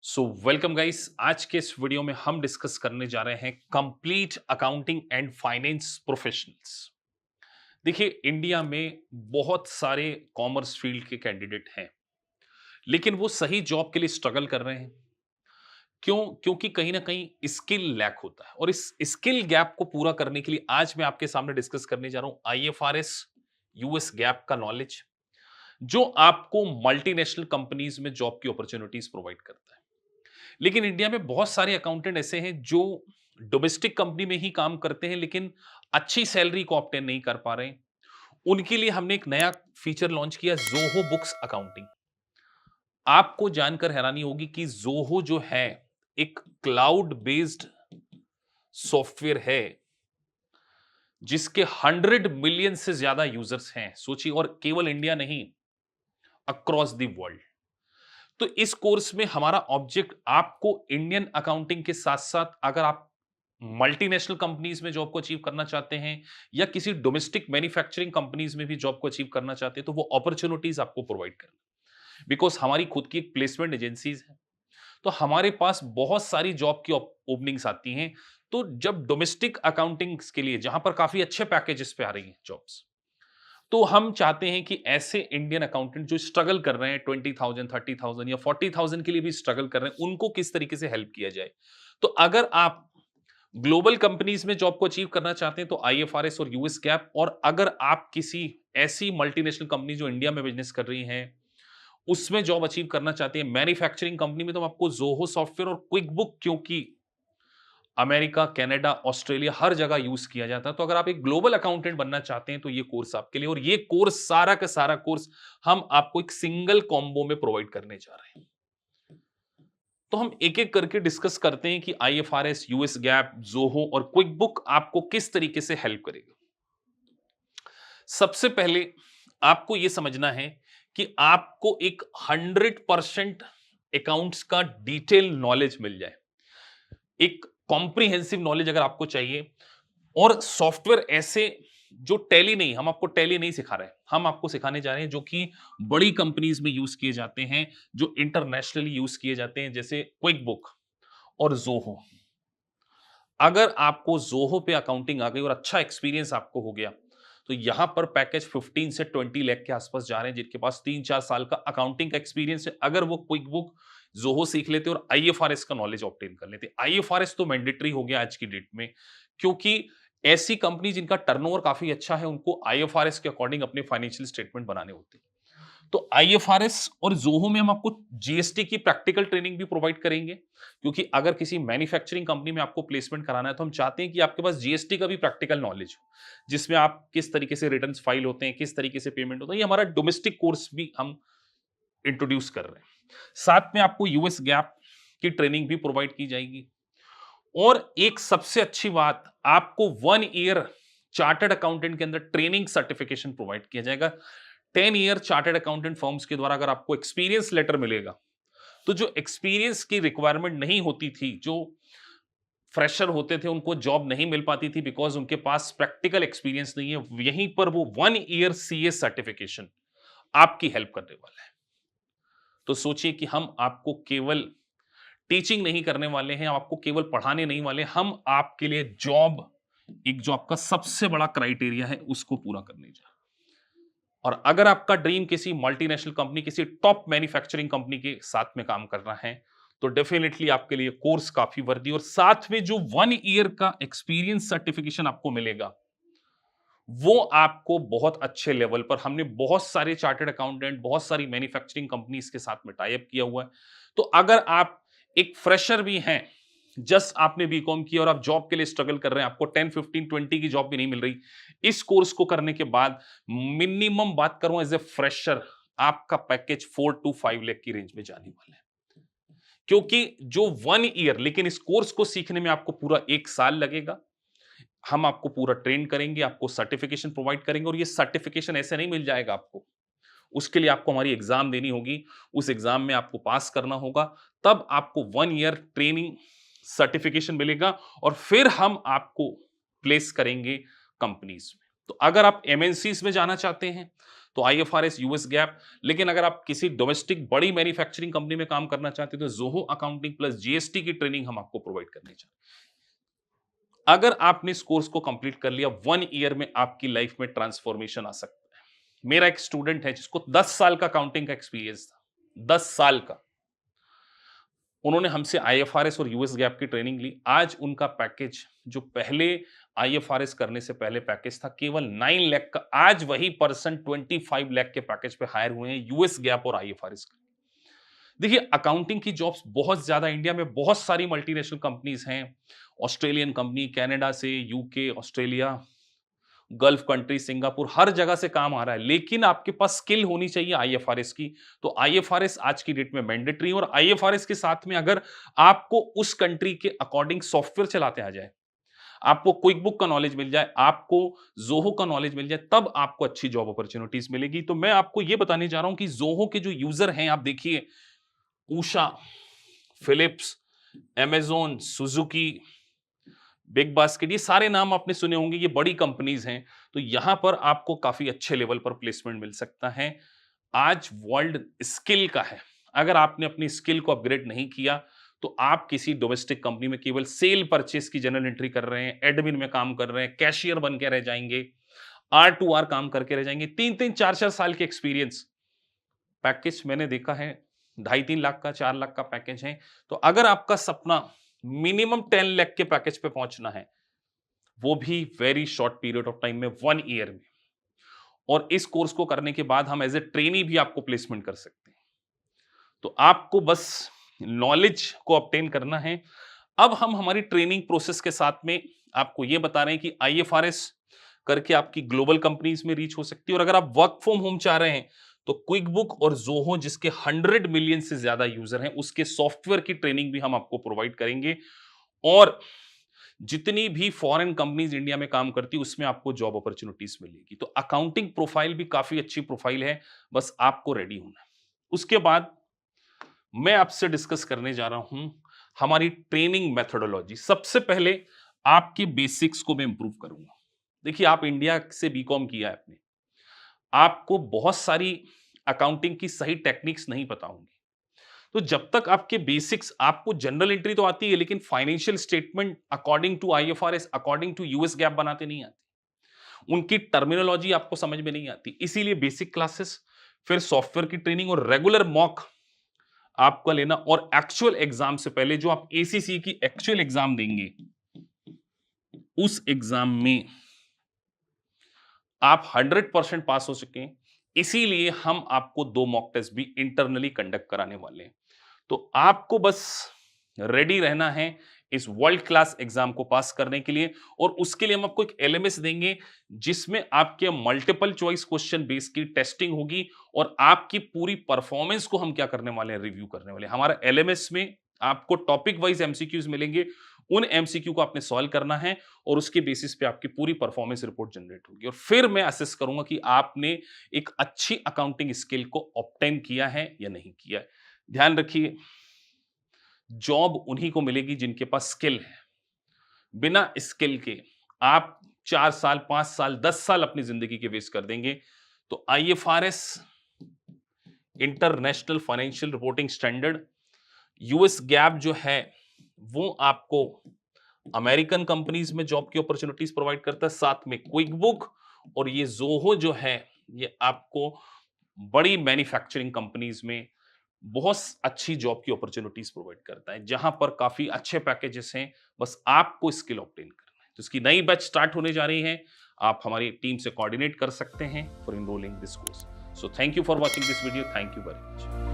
So welcome guys. आज के इस वीडियो में हम डिस्कस करने जा रहे हैं complete accounting and finance professionals. देखिए, इंडिया में बहुत सारे कॉमर्स फील्ड के कैंडिडेट हैं, लेकिन वो सही जॉब के लिए स्ट्रगल कर रहे हैं। क्यों? क्योंकि कहीं ना कहीं स्किल लैक होता है, और इस स्किल गैप को पूरा करने के लिए आज मैं आपके सामने डिस्कस करने जा रहा हूं आईएफआरएस यूएस गैप का नॉलेज, जो आपको मल्टीनेशनल कंपनीज में जॉब की अपॉर्चुनिटीज प्रोवाइड करता है। लेकिन इंडिया में बहुत सारे अकाउंटेंट ऐसे हैं जो डोमेस्टिक कंपनी में ही काम करते हैं, लेकिन अच्छी सैलरी को ऑब्टेन नहीं कर पा रहे हैं। उनके लिए हमने एक नया फीचर लॉन्च किया, जोहो बुक्स अकाउंटिंग। आपको जानकर हैरानी होगी कि जोहो जो है एक क्लाउड बेस्ड सॉफ्टवेयर है, जिसके 100 मिलियन से ज्यादा यूजर्स हैं। सोचिए, और केवल इंडिया नहीं, अक्रॉस द वर्ल्ड। तो इस कोर्स में हमारा ऑब्जेक्ट आपको इंडियन अकाउंटिंग के साथ साथ, अगर आप मल्टीनेशनल कंपनीज में जॉब को अचीव करना चाहते हैं या किसी डोमेस्टिक मैन्युफैक्चरिंग कंपनीज में भी जॉब को अचीव करना चाहते हैं, तो वो अपॉर्चुनिटीज आपको प्रोवाइड करना। बिकॉज हमारी खुद की एक प्लेसमेंट एजेंसीज है, तो हमारे पास बहुत सारी जॉब की ओपनिंग्स आती हैं। तो जब डोमेस्टिक अकाउंटिंग के लिए, जहां पर काफी अच्छे पैकेजेस पे आ रही हैं जॉब्स, तो हम चाहते हैं कि ऐसे इंडियन अकाउंटेंट जो स्ट्रगल कर रहे हैं 20,000, 30,000 या 40,000 के लिए भी स्ट्रगल कर रहे हैं, उनको किस तरीके से हेल्प किया जाए। तो अगर आप ग्लोबल कंपनीज में जॉब को अचीव करना चाहते हैं, तो आईएफआरएस और यूएस गैप, और अगर आप किसी ऐसी मल्टीनेशनल कंपनी जो इंडिया में बिजनेस कर रही हैं उसमें जॉब अचीव करना चाहते हैं, मैन्युफैक्चरिंग कंपनी में, तो आपको जोहो सॉफ्टवेयर और क्विक बुक, क्योंकि अमेरिका, कनाडा, ऑस्ट्रेलिया हर जगह यूज किया जाता है। तो अगर आप एक ग्लोबल अकाउंटेंट बनना चाहते हैं, तो ये कोर्स आपके लिए, और ये कोर्स सारा का सारा कोर्स हम आपको एक सिंगल कॉम्बो में प्रोवाइड करने जा रहे हैं। तो हम एक एक करके डिस्कस करते हैं कि आईएफआरएस, यूएस गैप, जोहो और क्विक बुक आपको किस तरीके से हेल्प करेगा। सबसे पहले आपको यह समझना है कि आपको एक 100% अकाउंट्स का डिटेल नॉलेज मिल जाए, एक कॉम्प्रिहेंसिव नॉलेज अगर आपको चाहिए। और सॉफ्टवेयर ऐसे जो टैली नहीं, हम आपको टैली नहीं सिखा रहे हैं, हम आपको सिखाने जा रहे हैं जो कि बड़ी कंपनीज में यूज किए जाते हैं, जो इंटरनेशनली यूज किए जाते हैं, जैसे क्विक बुक और जोहो। अगर आपको जोहो पे अकाउंटिंग आ गई और अच्छा एक्सपीरियंस आपको हो गया, तो यहां पर पैकेज 15 से 20 लाख के आसपास जा रहे हैं, जिनके पास 3-4 साल का अकाउंटिंग का एक्सपीरियंस है। अगर वो क्विक बुक, जोहो सीख लेते और आईएफआरएस का नॉलेज ऑब्टेन कर लेते। आईएफआरएस तो मैंडेटरी हो गया आज की डेट में, क्योंकि ऐसी कंपनी जिनका टर्नओवर काफी अच्छा है, उनको आईएफआरएस के अकॉर्डिंग अपने फाइनेंशियल स्टेटमेंट बनाने होते हैं। तो आईएफआरएस और जोहो में हम आपको जीएसटी की प्रैक्टिकल ट्रेनिंग भी प्रोवाइड करेंगे, क्योंकि अगर किसी मैन्युफैक्चरिंग कंपनी में आपको प्लेसमेंट कराना है, तो हम चाहते हैं कि आपके पास जीएसटी का भी प्रैक्टिकल नॉलेज हो, जिसमें आप किस तरीके से रिटर्न्स फाइल होते हैं, किस तरीके से पेमेंट होता है। ये हमारा डोमेस्टिक कोर्स भी हम इंट्रोड्यूस कर रहे हैं। साथ में आपको यूएस गैप की ट्रेनिंग भी प्रोवाइड की जाएगी। और एक सबसे अच्छी बात, आपको 1 ईयर चार्टर्ड अकाउंटेंट के अंदर ट्रेनिंग सर्टिफिकेशन प्रोवाइड किया जाएगा। 10 ईयर चार्टर्ड अकाउंटेंट फर्म्स के द्वारा अगर आपको एक्सपीरियंस लेटर मिलेगा, तो जो एक्सपीरियंस की रिक्वायरमेंट नहीं होती थी, जो फ्रेशर होते थे उनको जॉब नहीं मिल पाती थी बिकॉज उनके पास प्रैक्टिकल एक्सपीरियंस नहीं है, यहीं पर वो 1 ईयर सीए सर्टिफिकेशन आपकी हेल्प करने वाला है। तो सोचिए कि हम आपको केवल टीचिंग नहीं करने वाले हैं, हम आपको केवल पढ़ाने नहीं वाले, हम आपके लिए जॉब, एक जॉब का सबसे बड़ा क्राइटेरिया है, उसको पूरा करने जा रहे हैं। और अगर आपका ड्रीम किसी मल्टीनेशनल कंपनी, किसी टॉप मैन्युफैक्चरिंग कंपनी के साथ में काम करना है, तो डेफिनेटली आपके लिए कोर्स काफी वर्दी, और साथ में जो 1 ईयर का एक्सपीरियंस सर्टिफिकेशन आपको मिलेगा, वो आपको बहुत अच्छे लेवल पर, हमने बहुत सारे चार्टर्ड अकाउंटेंट, बहुत सारी मैन्युफैक्चरिंग कंपनीज के साथ में टाई अप किया हुआ है। तो अगर आप एक फ्रेशर भी हैं, जस्ट आपने बीकॉम किया और आप जॉब के लिए स्ट्रगल कर रहे हैं, आपको 10, 15, 20 की जॉब भी नहीं मिल रही, इस कोर्स को करने के बाद मिनिमम बात करूं एज ए फ्रेशर, आपका पैकेज 4 to 5 लाख की रेंज में जाने वाला है। क्योंकि जो 1 ईयर, लेकिन इस कोर्स को सीखने में आपको पूरा 1 साल लगेगा। हम आपको पूरा ट्रेन करेंगे, आपको सर्टिफिकेशन प्रोवाइड करेंगे, और ये सर्टिफिकेशन ऐसे नहीं मिल जाएगा आपको, उसके लिए आपको हमारी एग्जाम देनी होगी, उस एग्जाम में आपको पास करना होगा, तब आपको 1 ईयर ट्रेनिंग सर्टिफिकेशन मिलेगा, और फिर हम आपको प्लेस करेंगे कंपनीज में। तो अगर आप एमएनसीज में जाना चाहते हैं, तो आईएफआरएस, यूएस गैप। लेकिन अगर आप किसी डोमेस्टिक बड़ी मैन्युफैक्चरिंग कंपनी में काम करना चाहते हैं तो जोहो अकाउंटिंग प्लस जीएसटी की ट्रेनिंग हम आपको प्रोवाइड करने चाहते हैं। अगर आपने इस कोर्स को कंप्लीट कर लिया, 1 ईयर में आपकी लाइफ में ट्रांसफॉर्मेशन आ सकता है। मेरा एक स्टूडेंट है जिसको 10 साल का अकाउंटिंग का एक्सपीरियंस था, 10 साल का। उन्होंने हमसे आईएफआरएस और यूएस गैप की ट्रेनिंग ली। आज उनका पैकेज, जो पहले आईएफआरएस करने से पहले पैकेज था, केवल 9 लाख का, आज वही पर्सन 25 लाख के पैकेज पे हायर हुए हैं यूएस गैप और आईएफआरएस का। देखिए, अकाउंटिंग की जॉब्स बहुत ज्यादा इंडिया में, बहुत सारी मल्टीनेशनल कंपनीज हैं, ऑस्ट्रेलियन कंपनी, कनाडा से, UK, Australia, Gulf country, Singapore, हर जगह से काम आ रहा है। लेकिन आपके पास स्किल होनी चाहिए आईएफआरएस की। तो आईएफआरएस आज की डेट में मैंडेटरी है, और आईएफआरएस के साथ में अगर आपको उस कंट्री के अकॉर्डिंग सॉफ्टवेयर चलाते आ जाए, आपको क्विक बुक का नॉलेज मिल जाए, आपको जोहो का नॉलेज मिल जाए, तब आपको अच्छी जॉब अपॉर्चुनिटीज मिलेगी। तो मैं आपको यह बताने जा रहा हूं कि जोहो के जो यूजर हैं, आप देखिए, Usha, Philips, Amazon, Suzuki, big basket, ये सारे नाम आपने सुने होंगे, ये बड़ी कंपनीज हैं। तो यहां पर आपको काफी अच्छे लेवल पर प्लेसमेंट मिल सकता है। आज वर्ल्ड स्किल का है। अगर आपने अपनी स्किल को अपग्रेड नहीं किया तो आप किसी डोमेस्टिक कंपनी में केवल सेल परचेस की जनरल एंट्री कर रहे हैं, एडमिन में काम कर रहे हैं, कैशियर बन के रह जाएंगे, R2R काम करके रह जाएंगे। 3-3, 4-4 साल के एक्सपीरियंस पैकेज मैंने देखा है, 2.5-3 लाख का, 4 लाख का पैकेज है। तो अगर आपका सपना मिनिमम 10 लाख के पैकेज पे पहुंचना है, वो भी very short period of time में, 1 ईयर में, और इस कोर्स को करने के बाद हम एज ए ट्रेनी भी आपको प्लेसमेंट कर सकते हैं। तो आपको बस नॉलेज को ऑब्टेन करना है। अब हम हमारी ट्रेनिंग प्रोसेस के साथ में आपको यह बता रहे हैं कि आईएफआरएस करके आपकी ग्लोबल कंपनीज में रीच हो सकती है, और अगर आप वर्क फ्रॉम होम चाह रहे हैं तो क्विक बुक और जोहो, जिसके 100 मिलियन से ज्यादा यूजर हैं, उसके सॉफ्टवेयर की ट्रेनिंग भी हम आपको प्रोवाइड करेंगे। और जितनी भी फॉरेन कंपनीज इंडिया में काम करती है, उसमें आपको जॉब अपॉर्चुनिटीज मिलेगी। तो अकाउंटिंग प्रोफाइल भी काफी अच्छी प्रोफाइल है, बस आपको रेडी होना है। उसके बाद मैं आपसे डिस्कस करने जा रहा हूं हमारी ट्रेनिंग मेथोडोलॉजी। सबसे पहले आपके बेसिक्स को मैं इंप्रूव करूंगा। देखिए, आप इंडिया से बीकॉम किया है आपने, आपको बहुत सारी अकाउंटिंग की सही टेक्निक्स नहीं पता होंगी। तो जब तक आपके बेसिक्स, आपको जनरल एंट्री तो आती है, लेकिन financial statement according to IFRS, according to US GAAP बनाते नहीं आती, उनकी टर्मिनोलॉजी आपको समझ में नहीं आती। इसीलिए बेसिक क्लासेस, फिर सॉफ्टवेयर की ट्रेनिंग और रेगुलर मॉक आपका लेना, और एक्चुअल एग्जाम से पहले जो आप एसीसी की एक्चुअल एग्जाम देंगे, उस एग्जाम में आप 100% पास हो सके, इसीलिए हम आपको 2 मॉक टेस्ट भी इंटरनली कंडक्ट कराने वाले हैं। तो आपको बस रेडी रहना है इस वर्ल्ड क्लास एग्जाम को पास करने के लिए, और उसके लिए हम आपको एक एलएमएस देंगे, जिसमें आपके मल्टीपल चॉइस क्वेश्चन बेस की टेस्टिंग होगी, और आपकी पूरी परफॉर्मेंस को हम क्या करने वाले हैं, रिव्यू करने वाले हैं। हमारा एलएमएस में आपको टॉपिक वाइज एमसीक्यूज मिलेंगे, उन एमसीक्यू को आपने सॉल्व करना है, और उसके बेसिस पे आपकी पूरी परफॉर्मेंस रिपोर्ट जनरेट होगी, और फिर मैं असेस करूंगा कि आपने एक अच्छी अकाउंटिंग स्किल को ऑब्टेन किया है या नहीं किया है। ध्यान रखिए, जॉब उन्हीं को मिलेगी जिनके पास स्किल है। बिना स्किल के आप 4 साल, 5 साल, 10 साल अपनी जिंदगी के वेस्ट कर देंगे। तो IFRS, international financial reporting standard, US gap जो है, वो आपको अमेरिकन कंपनीज में जॉब की अपॉर्चुनिटीज प्रोवाइड करता है, साथ में क्विक बुक, और ये जोहो जो है, ये आपको बड़ी मैन्युफैक्चरिंग कंपनीज में बहुत अच्छी जॉब की अपॉर्चुनिटीज प्रोवाइड करता है, जहां पर काफी अच्छे पैकेजेस हैं। बस आपको स्किल ऑब्टेन करना है। तो इसकी नई बैच स्टार्ट होने जा रही है, आप हमारी टीम से कोऑर्डिनेट कर सकते हैं for enrolling this course. So thank you for watching this video, thank you very much.